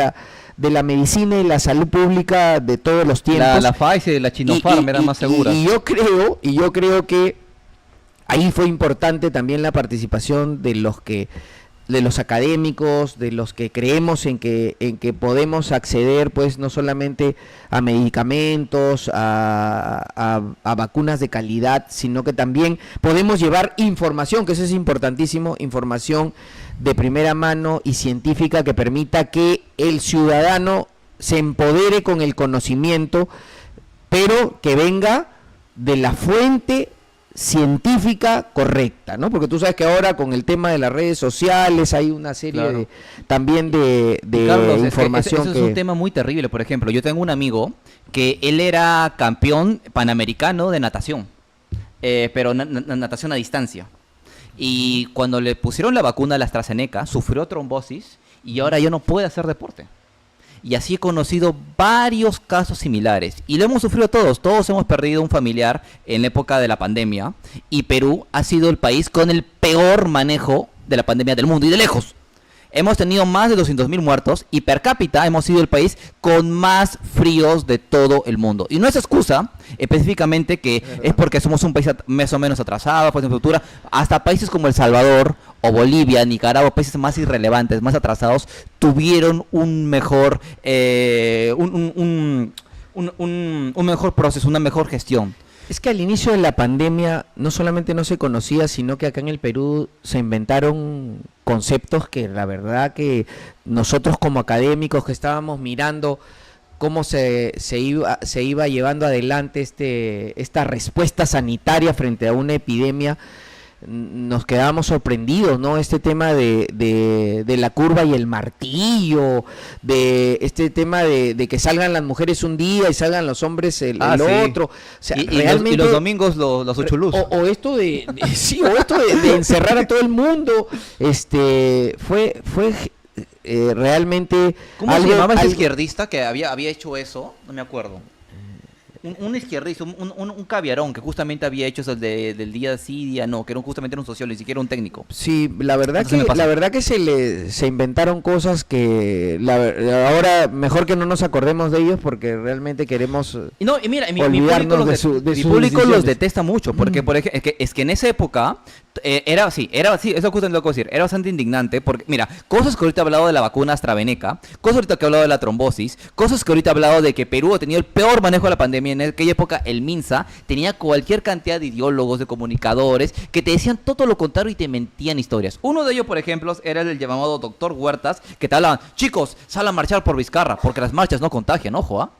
la medicina y la salud pública de todos los tiempos. La Pfizer y la Sinopharm eran más seguras. Y yo creo que ahí fue importante también la participación de los académicos, de los que creemos en que podemos acceder, pues, no solamente a medicamentos, a vacunas de calidad, sino que también podemos llevar información, que eso es importantísimo, información de primera mano y científica que permita que el ciudadano se empodere con el conocimiento, pero que venga de la fuente científica correcta, ¿no? Porque tú sabes que ahora con el tema de las redes sociales hay una serie Claro. también de Carlos, información ese es un tema muy terrible. Por ejemplo, yo tengo un amigo que él era campeón panamericano de natación, pero natación a distancia. Y cuando le pusieron la vacuna a la AstraZeneca, sufrió trombosis y ahora ya no puede hacer deporte. Y así he conocido varios casos similares. Y lo hemos sufrido todos. Todos hemos perdido un familiar en la época de la pandemia. Y Perú ha sido el país con el peor manejo de la pandemia del mundo. Y de lejos. Hemos tenido más de 200.000 muertos. Y per cápita hemos sido el país con más fríos de todo el mundo. Y no es excusa, específicamente, que es porque somos un país más o menos atrasado, pues, en infraestructura. Hasta países como El Salvador o Bolivia, Nicaragua, países más irrelevantes, más atrasados, tuvieron un mejor un mejor proceso, una mejor gestión. Es que al inicio de la pandemia no solamente no se conocía, sino que acá en el Perú se inventaron conceptos que la verdad que nosotros como académicos que estábamos mirando cómo se iba llevando adelante esta respuesta sanitaria frente a una epidemia, nos quedábamos sorprendidos, ¿no? Este tema de la curva y el martillo, de este tema de que salgan las mujeres un día y salgan los hombres el Sí. otro. O sea, realmente, y los domingos los ocho luz. o esto sí, o esto de encerrar a todo el mundo, fue realmente ¿Cómo se llamaba ese izquierdista que había hecho eso? No me acuerdo. Un izquierdista, un caviarón que justamente había hecho eso del día sí, día no, que justamente era un sociólogo, ni siquiera un técnico. Sí, la verdad que se inventaron cosas que ahora mejor que no nos acordemos de ellos porque realmente queremos Y mira, mi olvidarnos público, de mi sus público los decisiones. detesta mucho, porque por ejemplo, es que en esa época era así, eso justo lo que decir, era bastante indignante, porque mira, cosas que ahorita he hablado de la vacuna AstraZeneca, cosas ahorita que he hablado de la trombosis, cosas que ahorita he hablado de que Perú ha tenido el peor manejo de la pandemia, en aquella época el MINSA tenía cualquier cantidad de ideólogos, de comunicadores, que te decían todo lo contrario y te mentían historias. Uno de ellos, por ejemplo, era el llamado doctor Huertas, que te hablaban, chicos, sal a marchar por Vizcarra, porque las marchas no contagian, ojo, ¿ah?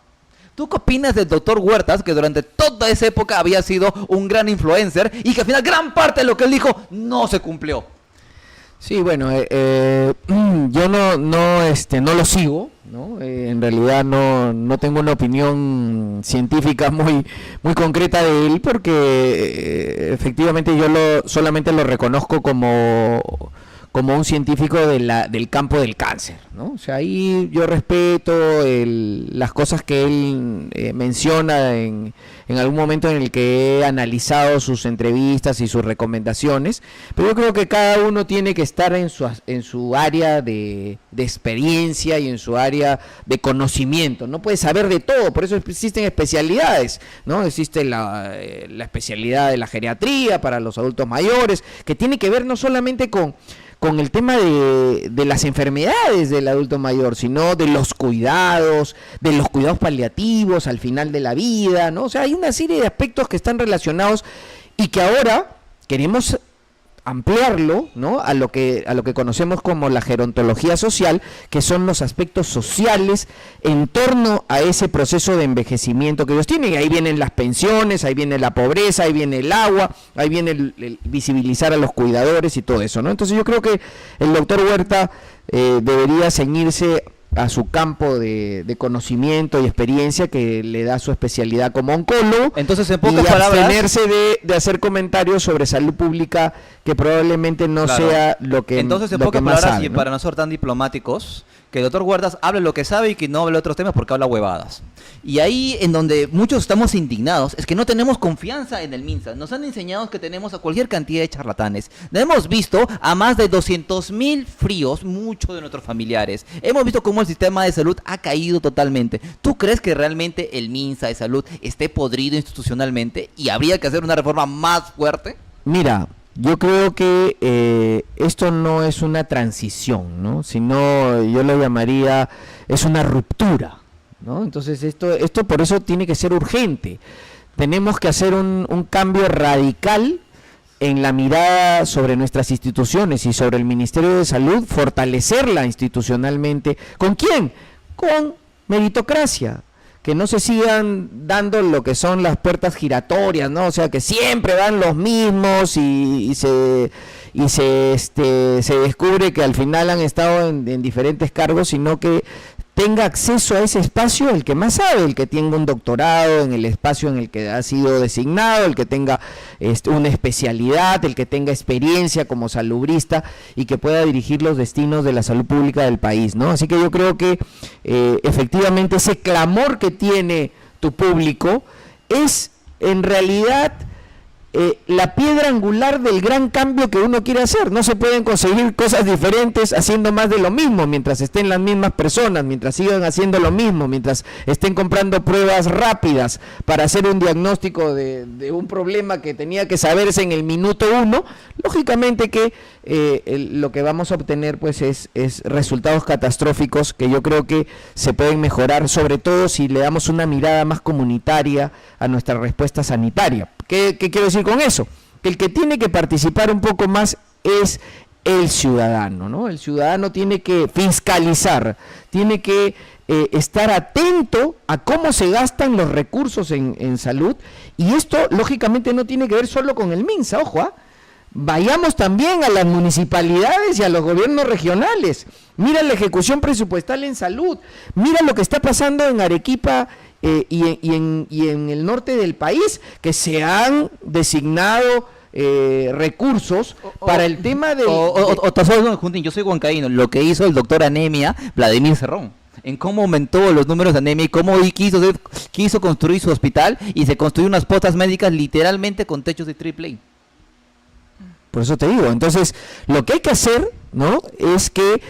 ¿Tú qué opinas del doctor Huertas, que durante toda esa época había sido un gran influencer y que al final gran parte de lo que él dijo no se cumplió? Sí, bueno, yo no lo sigo, ¿no? En realidad no tengo una opinión científica muy concreta de él porque efectivamente yo solamente lo reconozco como un científico del campo del cáncer, ¿no? O sea, ahí yo respeto las cosas que él menciona en algún momento en el que he analizado sus entrevistas y sus recomendaciones, pero yo creo que cada uno tiene que estar en su área de experiencia y en su área de conocimiento, no puede saber de todo, por eso existen especialidades, ¿no? Existe la especialidad de la geriatría para los adultos mayores, que tiene que ver no solamente con el tema de las enfermedades del adulto mayor, sino de los cuidados paliativos al final de la vida, ¿no? O sea, hay una serie de aspectos que están relacionados y que ahora queremos ampliarlo, ¿no? a lo que conocemos como la gerontología social, que son los aspectos sociales en torno a ese proceso de envejecimiento que ellos tienen. Y ahí vienen las pensiones, ahí viene la pobreza, ahí viene el agua, ahí viene el visibilizar a los cuidadores y todo eso, ¿no? Entonces yo creo que el doctor Huerta debería ceñirse a su campo de conocimiento y experiencia que le da su especialidad como oncólogo. Entonces, en pocas y palabras, abstenerse de hacer comentarios sobre salud pública que probablemente no sea lo que entonces, en lo pocas que más palabras, sabe, y ¿no? para no ser tan diplomáticos, que el doctor Huertas hable lo que sabe y que no hable de otros temas porque habla huevadas. Y ahí en donde muchos estamos indignados es que no tenemos confianza en el MINSA. Nos han enseñado que tenemos a cualquier cantidad de charlatanes. Hemos visto a más de 200.000 fríos, muchos de nuestros familiares. Hemos visto cómo el sistema de salud ha caído totalmente. ¿Tú crees que realmente el MINSA de salud esté podrido institucionalmente y habría que hacer una reforma más fuerte? Mira, yo creo que esto no es una transición, ¿no? Sino yo lo llamaría, es una ruptura, ¿no? Entonces esto por eso tiene que ser urgente. Tenemos que hacer un cambio radical en la mirada sobre nuestras instituciones y sobre el Ministerio de Salud, fortalecerla institucionalmente. ¿Con quién? Con meritocracia. Que no se sigan dando lo que son las puertas giratorias, ¿no? O sea, que siempre van los mismos y se descubre que al final han estado en diferentes cargos, sino que tenga acceso a ese espacio el que más sabe, el que tenga un doctorado en el espacio en el que ha sido designado, el que tenga una especialidad, el que tenga experiencia como salubrista y que pueda dirigir los destinos de la salud pública del país, ¿no? Así que yo creo que efectivamente ese clamor que tiene tu público es en realidad la piedra angular del gran cambio que uno quiere hacer. No se pueden conseguir cosas diferentes haciendo más de lo mismo, mientras estén las mismas personas, mientras sigan haciendo lo mismo, mientras estén comprando pruebas rápidas para hacer un diagnóstico de un problema que tenía que saberse en el minuto 1. Lógicamente que lo que vamos a obtener pues es resultados catastróficos que yo creo que se pueden mejorar, sobre todo si le damos una mirada más comunitaria a nuestra respuesta sanitaria. ¿Qué quiero decir con eso? Que el que tiene que participar un poco más es el ciudadano, ¿no? El ciudadano tiene que fiscalizar, tiene que estar atento a cómo se gastan los recursos en salud, y esto lógicamente no tiene que ver solo con el MINSA, ojo, vayamos también a las municipalidades y a los gobiernos regionales. Mira la ejecución presupuestal en salud, mira lo que está pasando en Arequipa y en el norte del país, que se han designado recursos para el tema de... Juntín, yo soy huancaíno, lo que hizo el doctor Anemia, Vladimir Cerrón, en cómo aumentó los números de anemia y cómo quiso construir su hospital, y se construyó unas postas médicas literalmente con techos de AAA. Por eso te digo, entonces lo que hay que hacer, ¿no?, es que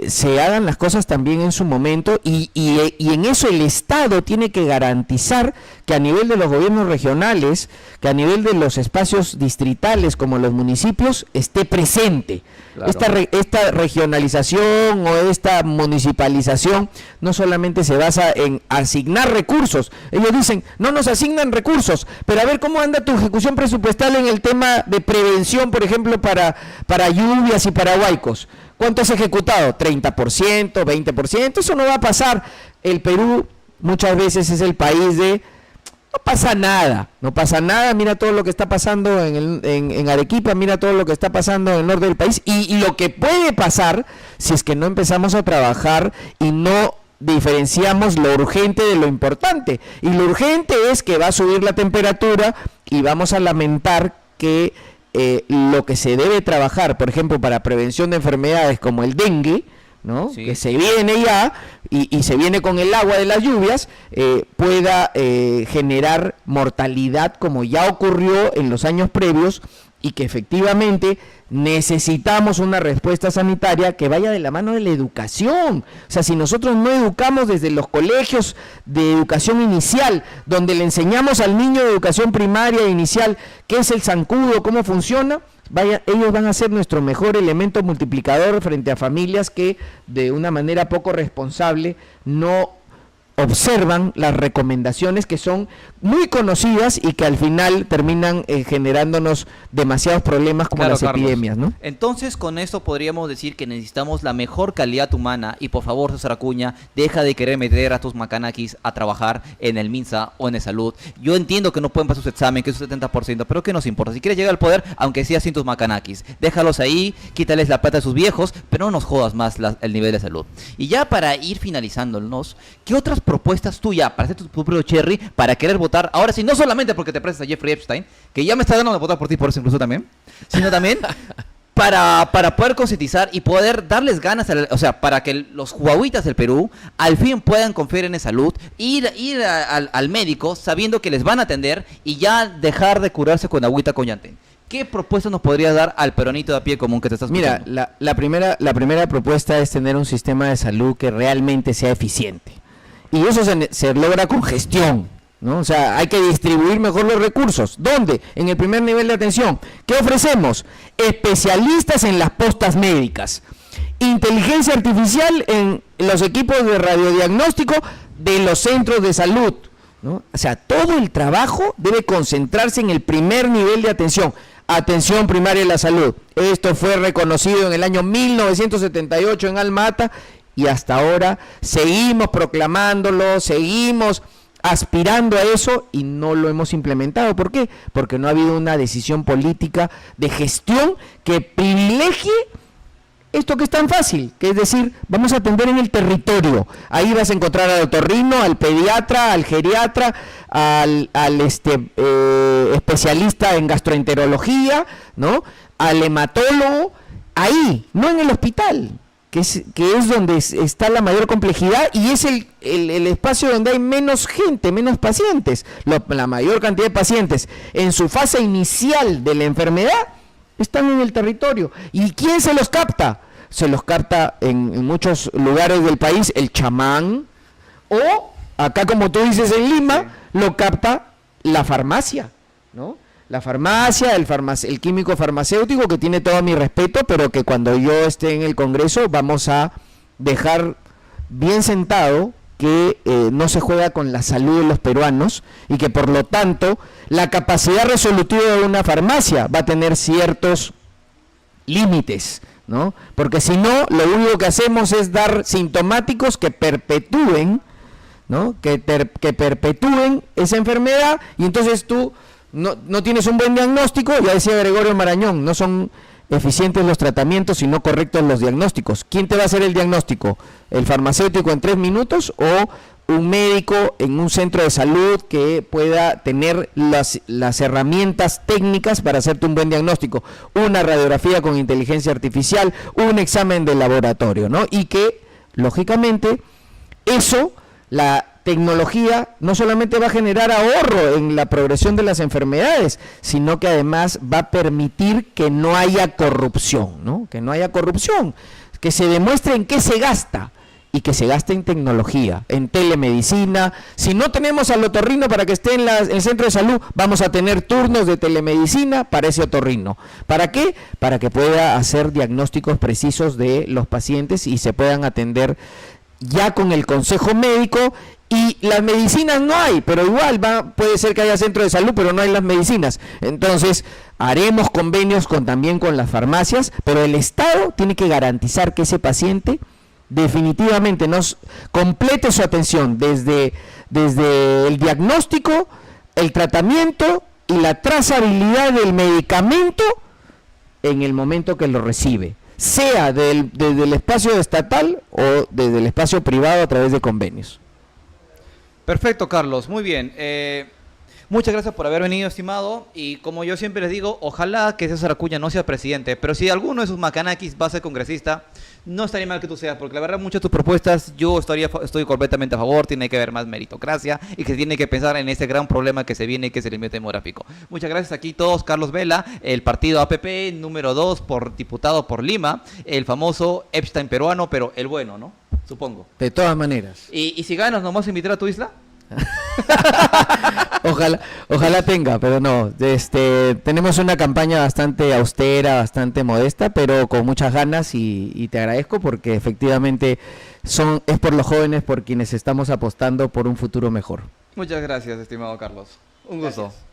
se hagan las cosas también en su momento, y en eso el Estado tiene que garantizar que a nivel de los gobiernos regionales, que a nivel de los espacios distritales como los municipios, esté presente. Claro. Esta regionalización o esta municipalización no solamente se basa en asignar recursos. Ellos dicen, no nos asignan recursos, pero a ver cómo anda tu ejecución presupuestal en el tema de prevención, por ejemplo, para lluvias y para huaicos. ¿Cuánto has ejecutado? 30%, 20%, eso no va a pasar. El Perú muchas veces es el país de no pasa nada, mira todo lo que está pasando en Arequipa, mira todo lo que está pasando en el norte del país, y lo que puede pasar si es que no empezamos a trabajar y no diferenciamos lo urgente de lo importante. Y lo urgente es que va a subir la temperatura y vamos a lamentar que lo que se debe trabajar, por ejemplo, para prevención de enfermedades como el dengue, ¿no?, sí, que se viene ya y se viene con el agua de las lluvias, pueda generar mortalidad como ya ocurrió en los años previos, y que efectivamente necesitamos una respuesta sanitaria que vaya de la mano de la educación. O sea, si nosotros no educamos desde los colegios de educación inicial, donde le enseñamos al niño de educación primaria e inicial qué es el zancudo, cómo funciona, ellos van a ser nuestro mejor elemento multiplicador frente a familias que de una manera poco responsable no observan las recomendaciones que son muy conocidas y que al final terminan generándonos demasiados problemas como las epidemias, ¿no? Entonces, con esto podríamos decir que necesitamos la mejor calidad humana, y por favor, César Acuña, deja de querer meter a tus macanakis a trabajar en el MINSA o en el Salud. Yo entiendo que no pueden pasar su examen, que es un 70%, pero ¿qué nos importa? Si quieres llegar al poder, aunque sea sin tus macanakis, déjalos ahí, quítales la plata de sus viejos, pero no nos jodas más el nivel de salud. Y ya para ir finalizándonos, ¿qué otras propuestas tuyas para hacer tu propio cherry, para querer votar, ahora sí, no solamente porque te prestas a Jeffrey Epstein, que ya me está dando de votar por ti, por eso incluso también, sino también para poder concientizar y poder darles ganas, o sea, para que los huahuitas del Perú al fin puedan confiar en la salud, ir al médico sabiendo que les van a atender, y ya dejar de curarse con agüita con llantén. ¿Qué propuesta nos podrías dar al peronito de a pie común que te estás escuchando? Mira, la primera propuesta es tener un sistema de salud que realmente sea eficiente. Y eso se logra con gestión, ¿no? O sea, hay que distribuir mejor los recursos. ¿Dónde? En el primer nivel de atención. ¿Qué ofrecemos? Especialistas en las postas médicas, inteligencia artificial en los equipos de radiodiagnóstico de los centros de salud, ¿no? O sea, todo el trabajo debe concentrarse en el primer nivel de atención. Atención primaria de la salud. Esto fue reconocido en el año 1978 en Alma Ata, y hasta ahora seguimos proclamándolo, seguimos aspirando a eso, y no lo hemos implementado. ¿Por qué? Porque no ha habido una decisión política de gestión que privilegie esto que es tan fácil, que es decir, vamos a atender en el territorio. Ahí vas a encontrar al otorrino, al pediatra, al geriatra, al especialista en gastroenterología, ¿no?, al hematólogo, ahí, no en el hospital. que es donde está la mayor complejidad y es el espacio donde hay menos gente, menos pacientes. La mayor cantidad de pacientes en su fase inicial de la enfermedad están en el territorio. ¿Y quién se los capta? Se los capta en muchos lugares del país el chamán, o acá, como tú dices, en Lima, lo capta la farmacia, ¿no? La farmacia, el químico farmacéutico, que tiene todo mi respeto, pero que cuando yo esté en el Congreso vamos a dejar bien sentado que no se juega con la salud de los peruanos y que por lo tanto la capacidad resolutiva de una farmacia va a tener ciertos límites, ¿no? Porque si no, lo único que hacemos es dar sintomáticos que perpetúen, ¿no? Que perpetúen esa enfermedad, y entonces tú no tienes un buen diagnóstico. Ya decía Gregorio Marañón, no son eficientes los tratamientos y no correctos los diagnósticos. ¿Quién te va a hacer el diagnóstico? ¿El farmacéutico en 3 minutos o un médico en un centro de salud que pueda tener las herramientas técnicas para hacerte un buen diagnóstico? Una radiografía con inteligencia artificial, un examen de laboratorio, ¿no? Y que, lógicamente, la tecnología no solamente va a generar ahorro en la progresión de las enfermedades, sino que además va a permitir que no haya corrupción, ¿no? Que no haya corrupción, que se demuestre en qué se gasta, y que se gaste en tecnología, en telemedicina. Si no tenemos al otorrino para que esté en el centro de salud, vamos a tener turnos de telemedicina para ese otorrino. ¿Para qué? Para que pueda hacer diagnósticos precisos de los pacientes y se puedan atender ya con el consejo médico. Y las medicinas no hay, pero igual puede ser que haya centro de salud, pero no hay las medicinas. Entonces, haremos convenios también con las farmacias, pero el Estado tiene que garantizar que ese paciente definitivamente nos complete su atención desde el diagnóstico, el tratamiento y la trazabilidad del medicamento en el momento que lo recibe, sea desde el espacio estatal o desde el espacio privado a través de convenios. Perfecto, Carlos, muy bien. Muchas gracias por haber venido, estimado, y como yo siempre les digo, ojalá que César Acuña no sea presidente, pero si alguno de sus macanakis va a ser congresista, no estaría mal que tú seas, porque la verdad muchas de tus propuestas yo estoy completamente a favor. Tiene que haber más meritocracia y que tiene que pensar en ese gran problema que se viene, que es el invierno demográfico. Muchas gracias aquí todos. Carlos Vela, el partido APP, número 2 por diputado por Lima, el famoso Epstein peruano, pero el bueno, ¿no? Supongo. De todas maneras. ¿Y si ganas, nos vamos a invitar a tu isla? Ojalá tenga, pero no. Tenemos una campaña bastante austera, bastante modesta, pero con muchas ganas, y te agradezco porque efectivamente es por los jóvenes por quienes estamos apostando por un futuro mejor. Muchas gracias, estimado Carlos. Un gusto. Gracias.